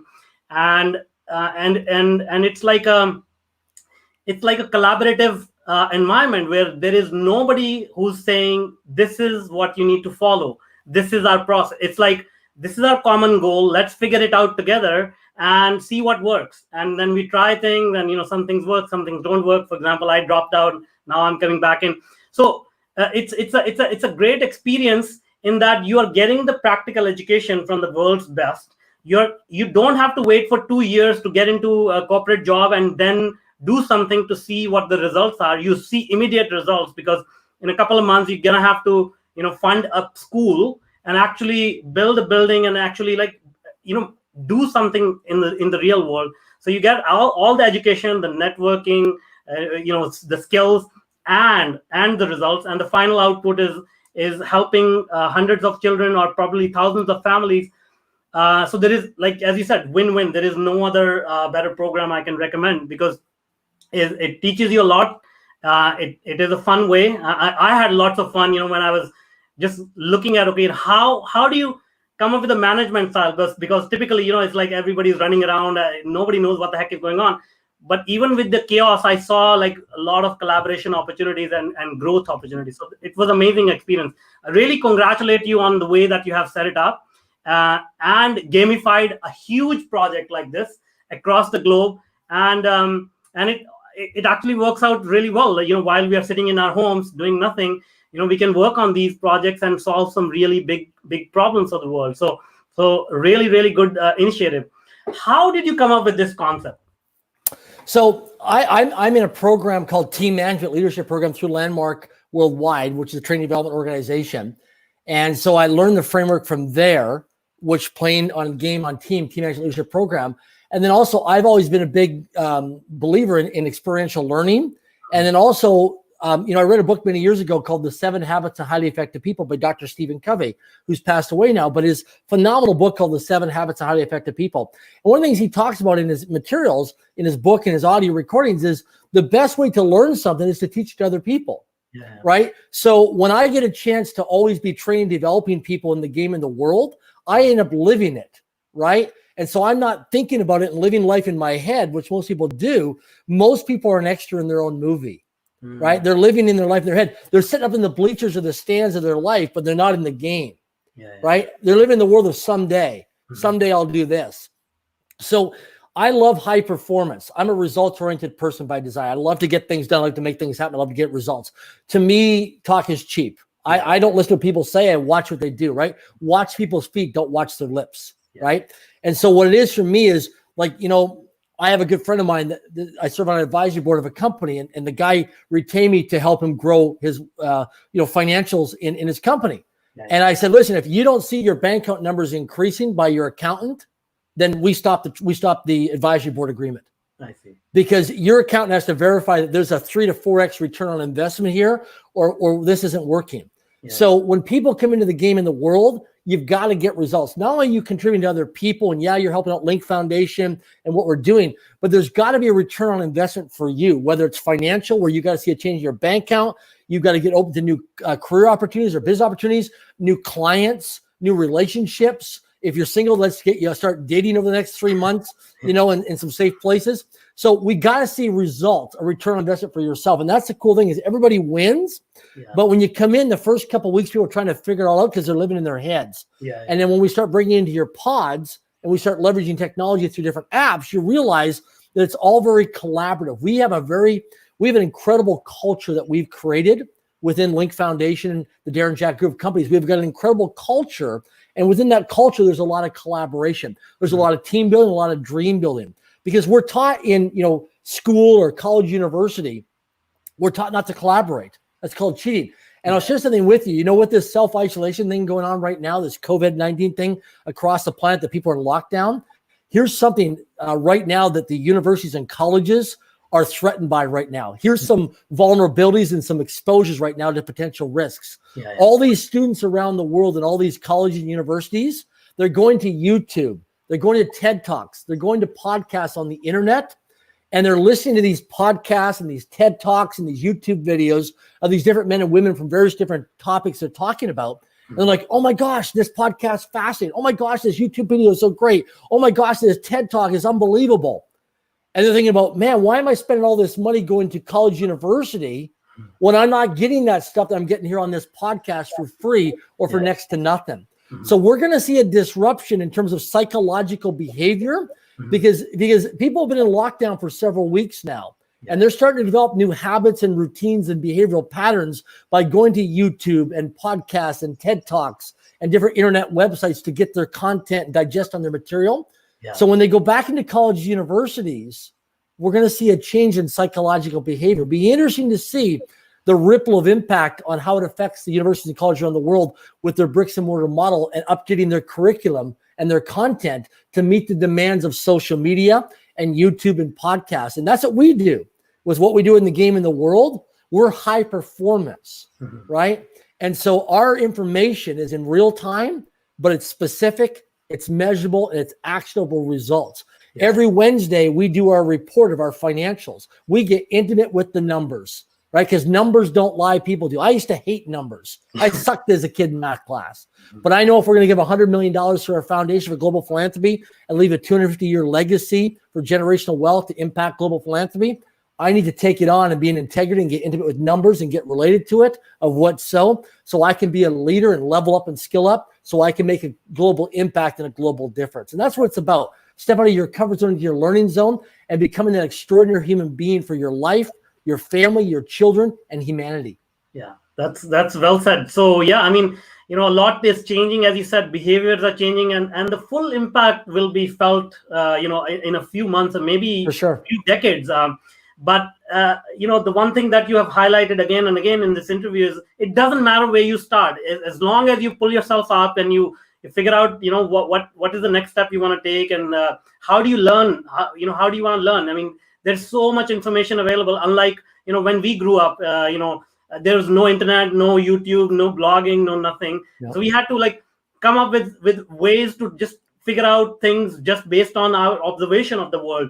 And it's like a collaborative environment where there is nobody who's saying, this is what you need to follow. This is our process. It's like, this is our common goal. Let's figure it out together and see what works. And then we try things, and, some things work, some things don't work. For example, I dropped out. Now I'm coming back in. So it's a great experience, in that you are getting the practical education from the world's best. You don't have to wait for 2 years to get into a corporate job and then do something to see what the results are. You see immediate results, because in a couple of months you're gonna have to fund a school and actually build a building and actually do something in the real world. So you get all the education, the networking, the skills, and the results, and the final output is helping hundreds of children, or probably thousands of families. So there is, like, as you said, win-win. There is no other better program I can recommend, because it teaches you a lot. It is a fun way. I had lots of fun, when I was just looking at, okay, how do you come up with a management style? Because typically, it's like everybody's running around. Nobody knows what the heck is going on. But even with the chaos, I saw like a lot of collaboration opportunities and growth opportunities. So it was an amazing experience. I really congratulate you on the way that you have set it up and gamified a huge project like this across the globe. And it actually works out really well. While we are sitting in our homes doing nothing, we can work on these projects and solve some really big problems of the world. So really, really good initiative. How did you come up with this concept? So I'm in a program called Team Management Leadership Program through Landmark Worldwide, which is a training development organization. And so I learned the framework from there, which playing on game on team management leadership program. And then also I've always been a big believer in experiential learning. And then also I read a book many years ago called The 7 Habits of Highly Effective People by Dr. Stephen Covey, who's passed away now, but his phenomenal book called The 7 Habits of Highly Effective People. And one of the things he talks about in his materials, in his book and his audio recordings, is the best way to learn something is to teach it to other people. Yeah. Right. So when I get a chance to always be training, developing people in the game in the world, I end up living it. Right. And so I'm not thinking about it and living life in my head, which most people do. Most people are an extra in their own movie. Right. They're living in their life in their head. They're sitting up in the bleachers or the stands of their life, but they're not in the game. Yeah. Right. They're living in the world of someday. Someday I'll do this. So I love high performance. I'm a results-oriented person by design. I love to get things done. I like to make things happen. I love to get results. To me, talk is cheap. I don't listen to what people say. I watch what they do, right? Watch people's feet. Don't watch their lips, right? And so what it is for me is like, I have a good friend of mine that I serve on an advisory board of a company, and the guy retained me to help him grow his, financials in his company. Nice. And I said, listen, if you don't see your bank account numbers increasing by your accountant, then we stop the advisory board agreement. I see. Because your accountant has to verify that there's a 3 to 4x return on investment here, or this isn't working. Yeah. So when people come into the game in the world, you've got to get results. Not only are you contributing to other people, and you're helping out Link Foundation and what we're doing, but there's got to be a return on investment for you, whether it's financial, where you got to see a change in your bank account, you've got to get open to new career opportunities or business opportunities, new clients, new relationships. If you're single, let's get you start dating over the next 3 months, in some safe places. So we got to see results, a return on investment for yourself. And that's the cool thing is everybody wins. Yeah. But when you come in the first couple of weeks, people are trying to figure it all out because they're living in their heads. Yeah. And then when we start bringing into your pods and we start leveraging technology through different apps, you realize that it's all very collaborative. We have an incredible culture that we've created within Link Foundation and the Darren Jack Group of companies. We've got an incredible culture. And within that culture, there's a lot of collaboration. There's a lot of team building, a lot of dream building. Because we're taught in, school or college, university, we're taught not to collaborate. That's called cheating. And I'll share something with you. With this self-isolation thing going on right now, this COVID-19 thing across the planet that people are in lockdown, here's something right now that the universities and colleges are threatened by right now. Here's some vulnerabilities and some exposures right now to potential risks. Yeah. All these students around the world and all these colleges and universities, they're going to YouTube. They're going to TED Talks. They're going to podcasts on the internet, and they're listening to these podcasts and these TED Talks and these YouTube videos of these different men and women from various different topics they're talking about. And they're like, oh my gosh, this podcast is fascinating. Oh my gosh, this YouTube video is so great. Oh my gosh, this TED Talk is unbelievable. And they're thinking about, man, why am I spending all this money going to college, university when I'm not getting that stuff that I'm getting here on this podcast for free or for next to nothing? So we're going to see a disruption in terms of psychological behavior because people have been in lockdown for several weeks now, and they're starting to develop new habits and routines and behavioral patterns by going to YouTube and podcasts and TED Talks and different internet websites to get their content and digest on their material. Yeah. So when they go back into college, universities, we're going to see a change in psychological behavior. It'll be interesting to see the ripple of impact on how it affects the universities and colleges around the world with their bricks and mortar model and updating their curriculum and their content to meet the demands of social media and YouTube and podcasts. And that's what we do with what we do in the game in the world. We're high performance, right? And so our information is in real time, but it's specific, it's measurable, and it's actionable results. Yeah. Every Wednesday, we do our report of our financials. We get intimate with the numbers. Right? Because numbers don't lie, people do. I used to hate numbers. I sucked as a kid in math class. But I know if we're going to give $100 million to our foundation for global philanthropy and leave a 250-year legacy for generational wealth to impact global philanthropy, I need to take it on and be in integrity and get intimate with numbers and get related to it of what's so I can be a leader and level up and skill up so I can make a global impact and a global difference. And that's what it's about. Step out of your comfort zone into your learning zone and becoming an extraordinary human being for your life, your family, your children, and humanity. Yeah, that's well said. So yeah, I mean, a lot is changing. As you said, behaviors are changing and the full impact will be felt, in a few months or maybe for sure. A few decades. But the one thing that you have highlighted again and again in this interview is it doesn't matter where you start. As long as you pull yourself up and you figure out, what is the next step you want to take and how do you learn? How do you want to learn? I mean, there's so much information available. Unlike, when we grew up, there was no internet, no YouTube, no blogging, no nothing. Yep. So we had to like come up with ways to just figure out things just based on our observation of the world,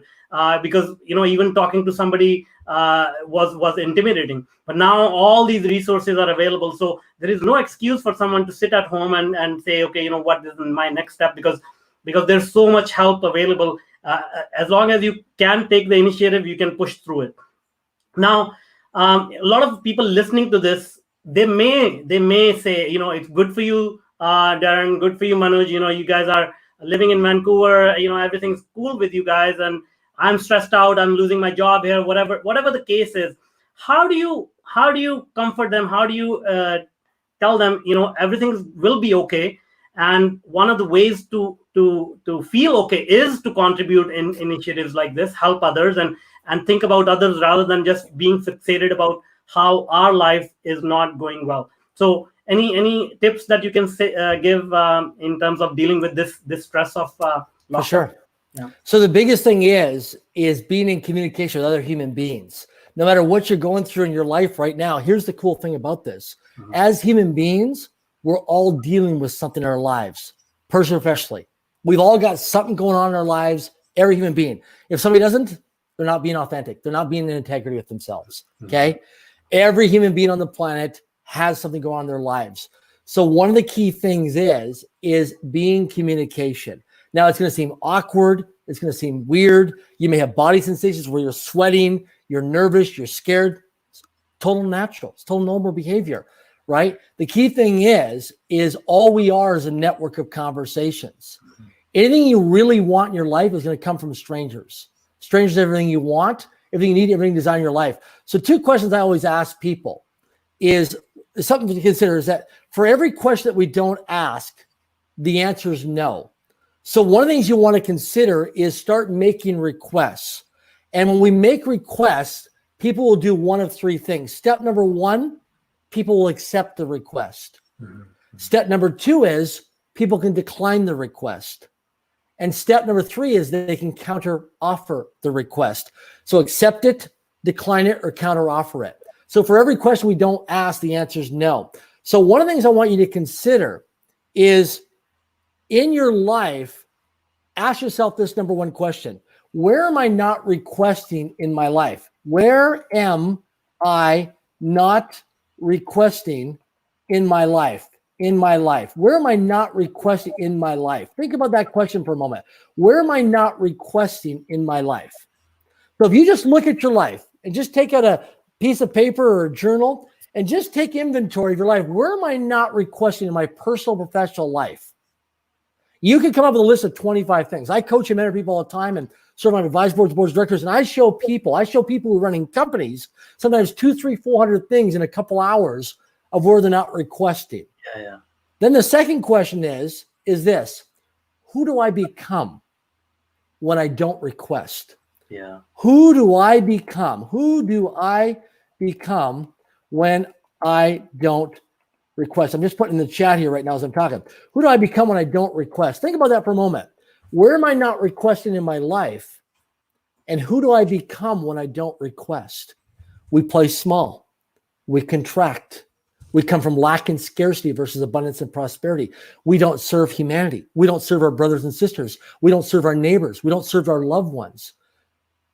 because even talking to somebody was intimidating. But now all these resources are available, so there is no excuse for someone to sit at home and say, okay, what is my next step, because there's so much help available. As long as you can take the initiative, you can push through it. Now, a lot of people listening to this, they may say, it's good for you, Darren, good for you, Manoj. You guys are living in Vancouver. Everything's cool with you guys, and I'm stressed out. I'm losing my job here. Whatever the case is, how do you comfort them? How do you tell them, everything will be okay? And one of the ways to feel okay is to contribute in initiatives like this, help others, and think about others rather than just being fixated about how our life is not going well. So any tips that you can give in terms of dealing with this stress of loss? For sure. Yeah. So the biggest thing is being in communication with other human beings. No matter what you're going through in your life right now, here's the cool thing about this. Mm-hmm. As human beings, we're all dealing with something in our lives, personally, professionally. We've all got something going on in our lives, every human being. If somebody doesn't, they're not being authentic. They're not being in integrity with themselves, okay? Mm-hmm. Every human being on the planet has something going on in their lives. So one of the key things is being communication. Now, it's going to seem awkward. It's going to seem weird. You may have body sensations where you're sweating, you're nervous, you're scared. It's total natural. It's total normal behavior, right? The key thing is all we are is a network of conversations. Anything you really want in your life is going to come from strangers. Strangers, everything you want, everything you need, everything you desire in your life. So 2 questions I always ask people is something to consider, is that for every question that we don't ask, the answer is no. So one of the things you want to consider is start making requests. And when we make requests, people will do one of 3 things. Step number 1, people will accept the request. Mm-hmm. Step number 2 is people can decline the request. And step number 3 is that they can counter offer the request. So accept it, decline it, or counter offer it. So for every question we don't ask, the answer is no. So one of the things I want you to consider is in your life, ask yourself this number 1 question. Where am I not requesting in my life? Where am I not requesting in my life? Where am I not requesting in my life? Think about that question for a moment. Where am I not requesting in my life? So if you just look at your life and just take out a piece of paper or a journal and just take inventory of your life, where am I not requesting in my personal, professional life? You can come up with a list of 25 things. I coach and mentor people all the time and serve on advisory boards of directors, and I show people who are running companies, sometimes 200, 300, 400 things in a couple hours of where they're not requesting. Yeah. Then the second question is this: who do I become when I don't request? Yeah. Who do I become? Who do I become when I don't request? I'm just putting in the chat here right now as I'm talking. Who do I become when I don't request? Think about that for a moment. Where am I not requesting in my life? And who do I become when I don't request? We play small. We contract. We come from lack and scarcity versus abundance and prosperity. We don't serve humanity. We don't serve our brothers and sisters. We don't serve our neighbors. We don't serve our loved ones.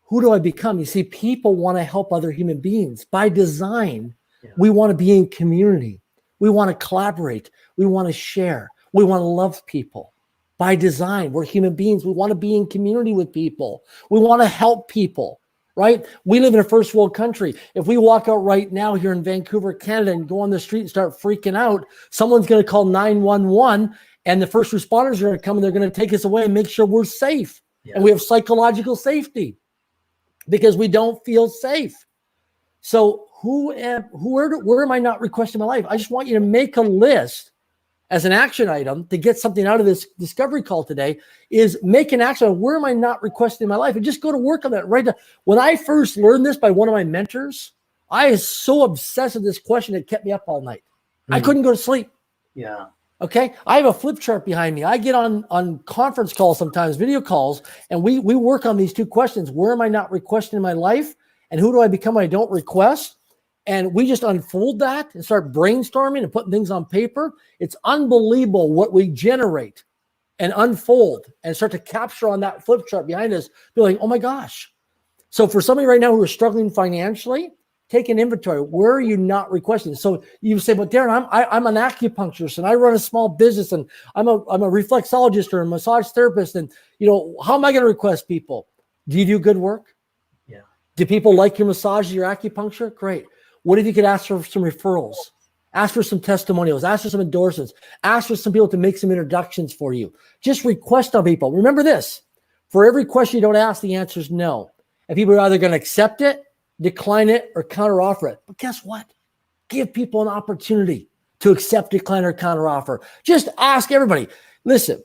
Who do I become? You see, people want to help other human beings. By design, we want to be in community. We want to collaborate. We want to share. We want to love people. By design, we're human beings. We want to be in community with people. We want to help people, right? We live in a first world country. If we walk out right now here in Vancouver, Canada, and go on the street and start freaking out, someone's going to call 911, and the first responders are going to come and they're going to take us away and make sure we're safe. Yeah. And we have psychological safety because we don't feel safe. So where am I not requesting my life? I just want you to make a list as an action item to get something out of this discovery call today, is make an action item. Where am I not requesting in my life? And just go to work on that right now. When I first learned this by one of my mentors, I was so obsessed with this question, it kept me up all night. I couldn't go to sleep. Yeah. Okay. I have a flip chart behind me. I get on conference calls sometimes, video calls, and we work on these 2 questions. Where am I not requesting in my life? and who do I become when I don't request? And we just unfold that and start brainstorming and putting things on paper. It's unbelievable what we generate and unfold and start to capture on that flip chart behind us. Be like, oh my gosh. So for somebody right now who is struggling financially, take an inventory. Where are you not requesting? So you say, but Darren, I'm an acupuncturist and I run a small business and I'm a reflexologist or a massage therapist. And how am I going to request people? Do you do good work? Yeah. Do people like your massage, your acupuncture? Great. What if you could ask for some referrals? Ask for some testimonials. Ask for some endorsements. Ask for some people to make some introductions for you. Just request on people. Remember this. For every question you don't ask, the answer is no. And people are either going to accept it, decline it, or counteroffer it. But guess what? Give people an opportunity to accept, decline, or counteroffer. Just ask everybody. Listen,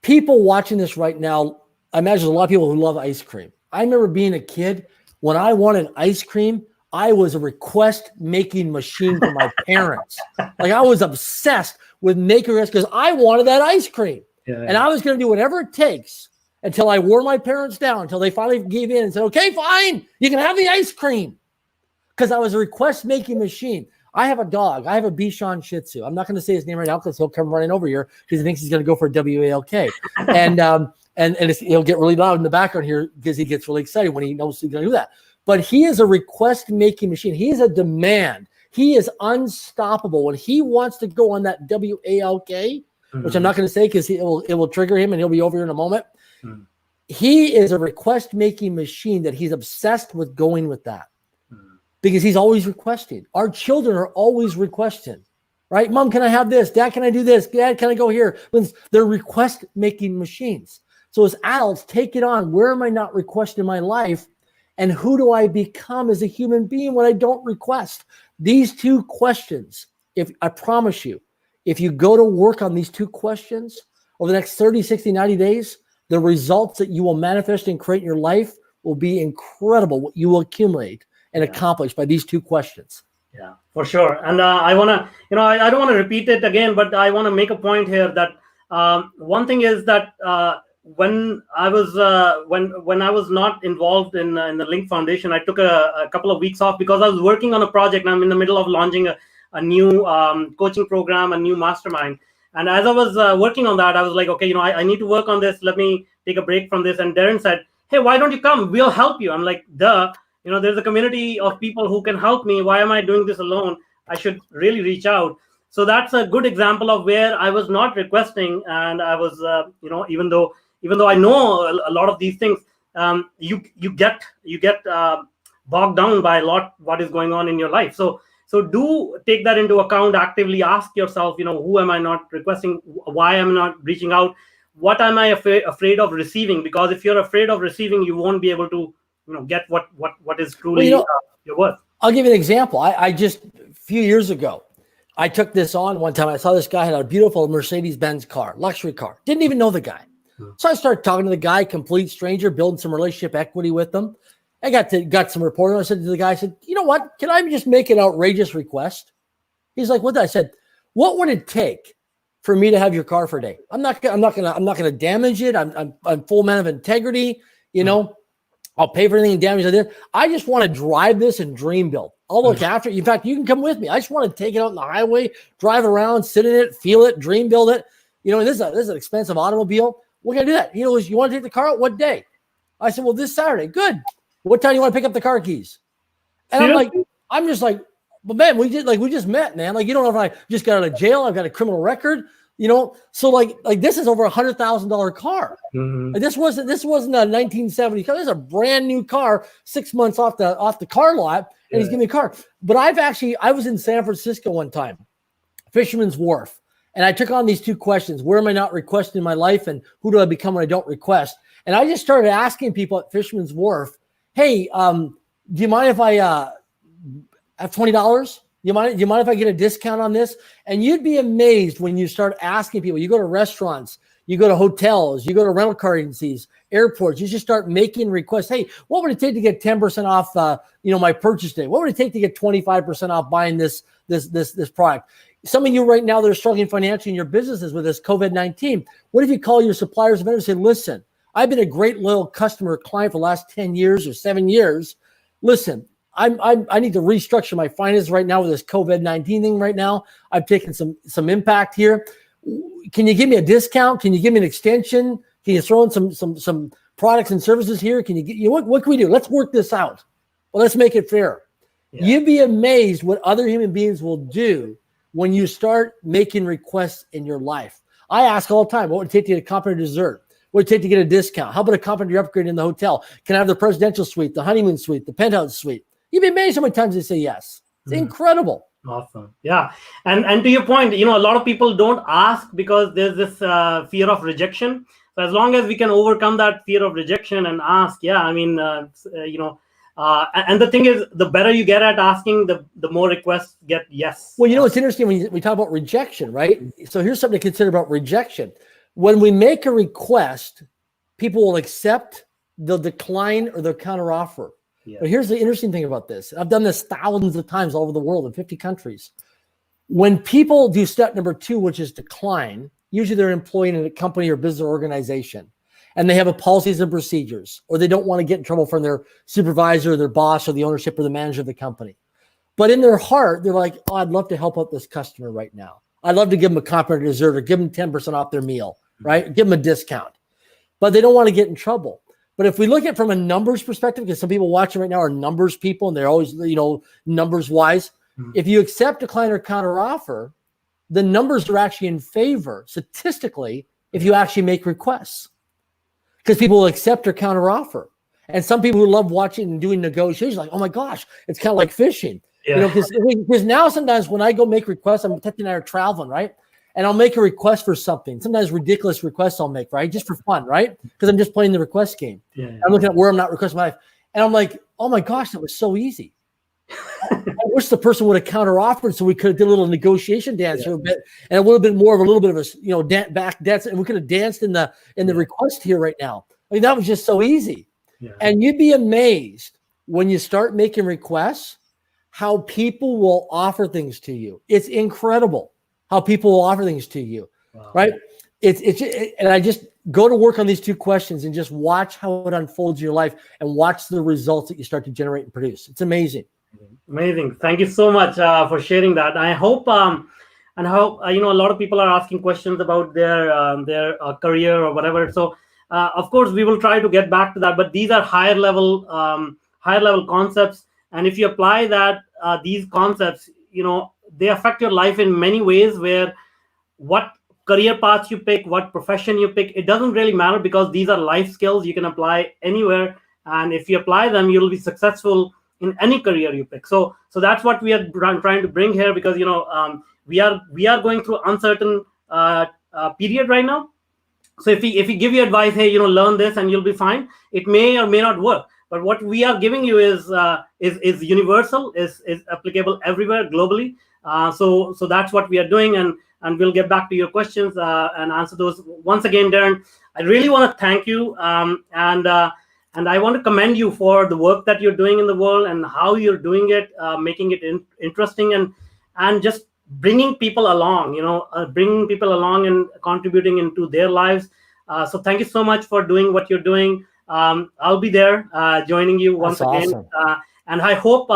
people watching this right now, I imagine a lot of people who love ice cream. I remember being a kid. When I wanted ice cream, I was a request-making machine for my parents. Like I was obsessed with making requests because I wanted that ice cream. Yeah. And I was going to do whatever it takes until I wore my parents down, until they finally gave in and said, okay, fine, you can have the ice cream. Because I was a request-making machine. I have a dog. I have a Bichon Shih Tzu. I'm not going to say his name right now because he'll come running over here because he thinks he's going to go for a WALK. And he'll get really loud in the background here because he gets really excited when he knows he's going to do that. But he is a request-making machine. He is a demand. He is unstoppable. When he wants to go on that WALK, which I'm not going to say because it will trigger him and he'll be over here in a moment. He is a request-making machine that he's obsessed with going with that because he's always requesting. Our children are always requesting, right? Mom, can I have this? Dad, can I do this? Dad, can I go here? They're request-making machines. So as adults, take it on. Where am I not requesting in my life? And who do I become as a human being when I don't request? These two questions, I promise you, if you go to work on these two questions over the next 30, 60, 90 days, the results that you will manifest and create in your life will be incredible, what you will accumulate and accomplish by these two questions. Yeah, for sure. And I want to, I don't want to repeat it again, but I want to make a point here that one thing is that when I was when I was not involved in the Link Foundation, I took a couple of weeks off because I was working on a project. I'm in the middle of launching a new coaching program, a new mastermind. And as I was working on that, I was like, okay, I need to work on this. Let me take a break from this. And Darren said, hey, why don't you come? We'll help you. I'm like, duh. There's a community of people who can help me. Why am I doing this alone? I should really reach out. So that's a good example of where I was not requesting, and I was, even though I know a lot of these things, you get bogged down by a lot what is going on in your life. So do take that into account. Actively ask yourself, who am I not requesting? Why am I not reaching out? What am I afraid of receiving? Because if you're afraid of receiving, you won't be able to get what is truly your worth. I'll give you an example. I just a few years ago, I took this on one time. I saw this guy had a beautiful Mercedes-Benz car, luxury car. Didn't even know the guy. So I started talking to the guy, complete stranger, building some relationship equity with them. I got some report. I said to the guy, I said, you know what? Can I just make an outrageous request? He's like, what? I said, what would it take for me to have your car for a day? I'm not gonna damage it. I'm full man of integrity. I'll pay for anything damage I did. I just want to drive this and dream build. I'll look after it. In fact, you can come with me. I just want to take it out on the highway, drive around, sit in it, feel it, dream build it. And this is an expensive automobile. We're going to do that. He goes, you want to take the car out? What day? I said, well, this Saturday. Good. What time do you want to pick up the car keys? And I'm just like, well, man, we just met, man. Like, you don't know if I just got out of jail. I've got a criminal record, So like this is over $100,000 car. Mm-hmm. Like this wasn't a 1970 car. This is a brand new car, 6 months off the car lot. And he's giving me a car. But I was in San Francisco one time, Fisherman's Wharf. And I took on these two questions. Where am I not requesting in my life? And who do I become when I don't request? And I just started asking people at Fisherman's Wharf, hey, do you mind if I have $20? Do you mind if I get a discount on this? And you'd be amazed when you start asking people. You go to restaurants, you go to hotels, you go to rental car agencies, airports. You just start making requests. Hey, what would it take to get 10% off, my purchase day? What would it take to get 25% off buying this product? Some of you right now that are struggling financially in your businesses with this COVID-19, what if you call your suppliers and vendors and say, listen, I've been a great loyal customer client for the last 10 years or 7 years. Listen, I need to restructure my finances right now with this COVID-19 thing right now. I've taken some impact here. Can you give me a discount? Can you give me an extension? Can you throw in some products and services here? Can you what can we do? Let's work this out. Well, let's make it fair. Yeah. You'd be amazed what other human beings will do when you start making requests in your life. I ask all the time, what would it take to get a complimentary dessert? What would it take to get a discount? How about a complimentary upgrade in the hotel? Can I have the presidential suite, the honeymoon suite, the penthouse suite? You'd be amazed how many times they say yes. It's incredible. Awesome. Yeah. And to your point, a lot of people don't ask because there's this fear of rejection. So as long as we can overcome that fear of rejection and ask, and the thing is, the better you get at asking, the more requests get yes. Well, it's interesting when we talk about rejection, right? So here's something to consider about rejection. When we make a request, people will accept, they'll decline, or they'll counteroffer. Yeah. But here's the interesting thing about this. I've done this thousands of times all over the world in 50 countries. When people do step number 2, which is decline, usually they're employed in a company or business organization, and they have a policies and procedures, or they don't want to get in trouble from their supervisor or their boss or the ownership or the manager of the company. But in their heart, they're like, oh, I'd love to help out this customer right now. I'd love to give them a complimentary dessert or give them 10% off their meal, right? Give them a discount. But they don't want to get in trouble. But if we look at it from a numbers perspective, because some people watching right now are numbers people, and they're always, numbers wise. If you accept, decline, or counter offer, the numbers are actually in favor statistically if you actually make requests, because people will accept or counter offer. And some people who love watching and doing negotiations, like, oh my gosh, it's kind of like fishing. Yeah. Because now sometimes when I go make requests, Ted and I are traveling, right? And I'll make a request for something. Sometimes ridiculous requests I'll make, right? Just for fun, right? Because I'm just playing the request game. Yeah. I'm looking at where I'm not requesting my life. And I'm like, oh my gosh, that was so easy. I wish the person would have counter offered so we could have did a little negotiation dance here a bit, and a little bit more of a little bit of a back dance, and we could have danced in the request here right now. I mean, that was just so easy. Yeah. And you'd be amazed when you start making requests how people will offer things to you. It's incredible how people will offer things to you, right? And I just go to work on these 2 questions and just watch how it unfolds in your life and watch the results that you start to generate and produce. It's amazing. Amazing. Thank you so much for sharing that. I hope, a lot of people are asking questions about their career or whatever. So, of course, we will try to get back to that. But these are higher level concepts, and if you apply these concepts, they affect your life in many ways. Where what career path you pick, what profession you pick, it doesn't really matter, because these are life skills you can apply anywhere, and if you apply them, you'll be successful in any career you pick. So that's what we are trying to bring here, because we are going through uncertain period right now. So if we give you advice, hey, learn this and you'll be fine, it may or may not work. But what we are giving you is universal, is applicable everywhere globally. So that's what we are doing, and we'll get back to your questions and answer those. Once again, Darren, I really want to thank you, and I want to commend you for the work that you're doing in the world and how you're doing it, making it interesting and just bringing people along, and contributing into their lives. So thank you so much for doing what you're doing. I'll be there joining you once again. Awesome. And I hope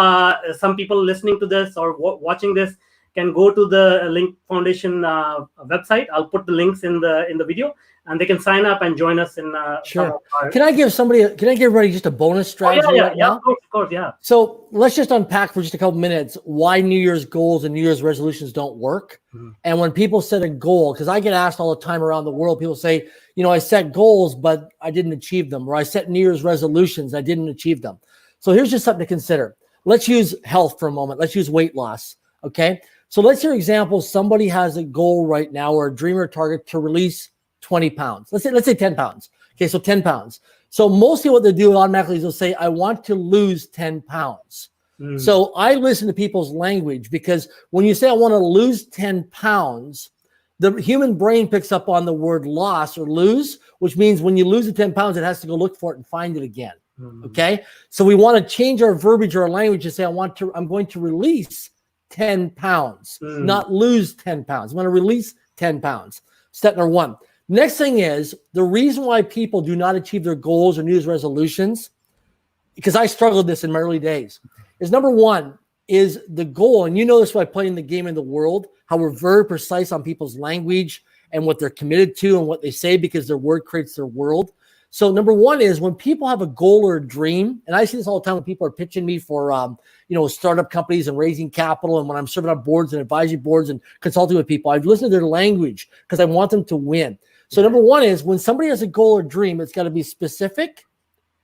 some people listening to this or watching this can go to the Link Foundation website. I'll put the links in the video, and they can sign up and join us in. Sure. Can I give everybody just a bonus strategy now? Of course, yeah. So let's just unpack for just a couple minutes why New Year's goals and New Year's resolutions don't work. Mm-hmm. And when people set a goal, because I get asked all the time around the world, people say, I set goals, but I didn't achieve them, or I set New Year's resolutions, I didn't achieve them. So here's just something to consider. Let's use health for a moment. Let's use weight loss. Okay. So let's hear examples. Somebody has a goal right now, or a dream or target to release 20 pounds. Let's say 10 pounds. Okay, so 10 pounds. So mostly what they do automatically is they'll say, I want to lose 10 pounds. Mm. So I listen to people's language, because when you say I want to lose 10 pounds, the human brain picks up on the word loss or lose, which means when you lose the 10 pounds, it has to go look for it and find it again. Mm. Okay, so we want to change our verbiage or our language to say, I'm going to release 10 pounds, not lose 10 pounds. I'm going to release 10 pounds. Step number 1. Next thing is the reason why people do not achieve their goals or New Year's resolutions, because I struggled this in my early days, is number one is the goal. And you know this by playing the game in the world, how we're very precise on people's language and what they're committed to and what they say because their word creates their world. So number one is when people have a goal or a dream, and I see this all the time when people are pitching me for, startup companies and raising capital. And when I'm serving on boards and advisory boards and consulting with people, I've listened to their language because I want them to win. So number one is when somebody has a goal or dream, it's got to be specific,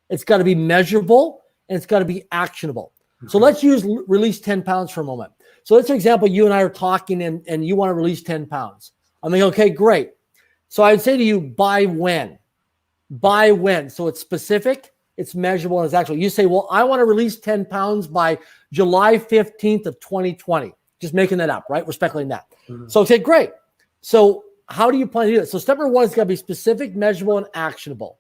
it's got to be measurable, and it's got to be actionable. So let's use release 10 pounds for a moment. So let's, for example, you and I are talking and you want to release 10 pounds. I'm like, okay, great. So I'd say to you, by when? By when? So it's specific, it's measurable, and it's actual. You say, well, I want to release 10 pounds by July 15th of 2020. Just making that up, right? We're speculating that. Mm-hmm. So okay, great. So how do you plan to do it? So step number one is got to be specific, measurable, and actionable.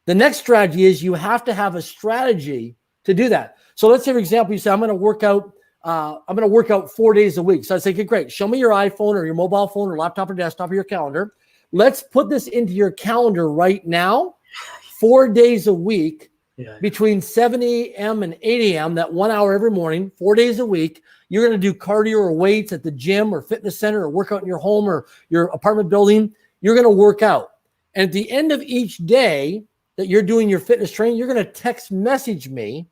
The next strategy is you have to have a strategy to do that. So let's say, for example, you say, I'm going to work out 4 days a week. So I say, okay, great. Show me your iPhone or your mobile phone or laptop or desktop or your calendar. Let's put this into your calendar right now, 4 days a week, between 7 a.m. and 8 a.m., that 1 hour every morning, 4 days a week. You're going to do cardio or weights at the gym or fitness center or work out in your home or your apartment building. You're going to work out. And at the end of each day that you're doing your fitness training, you're going to text message me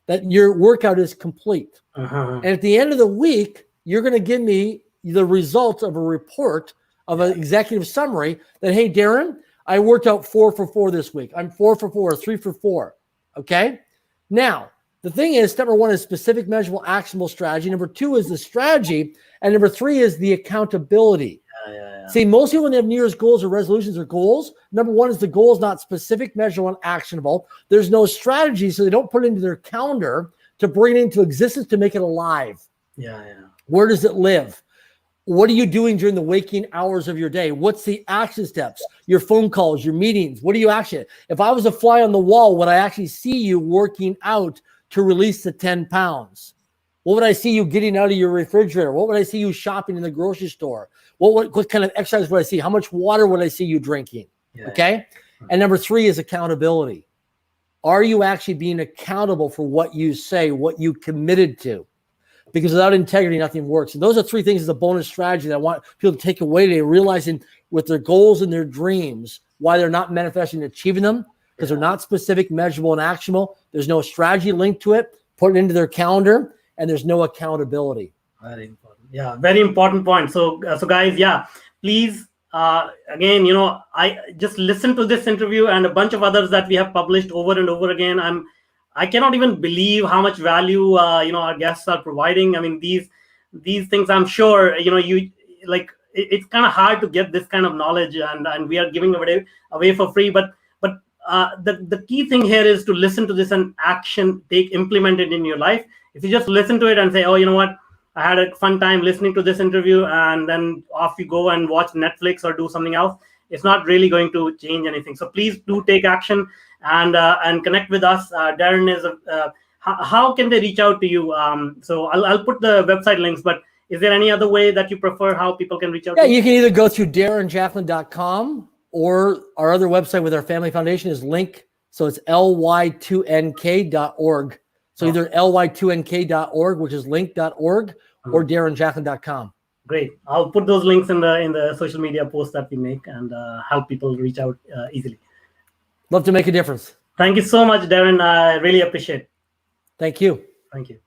that your workout is complete. And at the end of the week, you're going to give me the results of a report of an executive summary that, hey, Darren, I worked out 4 for 4 this week. I'm 4 for 4, 3 for 4. Okay. Now, the thing is, step number one is specific, measurable, actionable strategy. Number two is the strategy. And number three is the accountability. See, most people when they have New Year's goals or resolutions or goals, number one is the goal is not specific, measurable, and actionable. There's no strategy, so they don't put it into their calendar to bring it into existence to make it alive. Where does it live? What are you doing during the waking hours of your day? What's the action steps? Your phone calls, your meetings. What do you actually? If I was a fly on the wall, would I actually see you working out to release the 10 pounds? What would I see you getting out of your refrigerator? What would I see you shopping in the grocery store? What kind of exercise would I see? How much water would I see you drinking? Okay. And number three is accountability. Are you actually being accountable for what you say, what you committed to? Because without integrity, nothing works. And those are three things as a bonus strategy that I want people to take away today, realizing with their goals and their dreams, why they're not manifesting and achieving them, because they're not specific, measurable, and actionable. There's no strategy linked to it, put it into their calendar, and there's no accountability. Very important. Yeah, very important point. So guys, please, again, I just listened to this interview and a bunch of others that we have published over and over again. I cannot even believe how much value our guests are providing. I mean, these things, I'm sure you like. It's kind of hard to get this kind of knowledge, and we are giving away for free. But the key thing here is to listen to this and implement it in your life. If you just listen to it and say, oh, you know what, I had a fun time listening to this interview, and then off you go and watch Netflix or do something else, it's not really going to change anything. So please do take action and connect with us. Darren is how can they reach out to you? So I'll put the website links, but is there any other way that you prefer how people can reach out? Yeah, you can either go through darrenjacklin.com or our other website with our family foundation is link. So it's ly2nk.org. So either ly2nk.org, which is link.org, or darrenjacklin.com. Great. I'll put those links in the social media posts that we make and help people reach out easily. Love to make a difference. Thank you so much, Darren. I really appreciate it. Thank you. Thank you.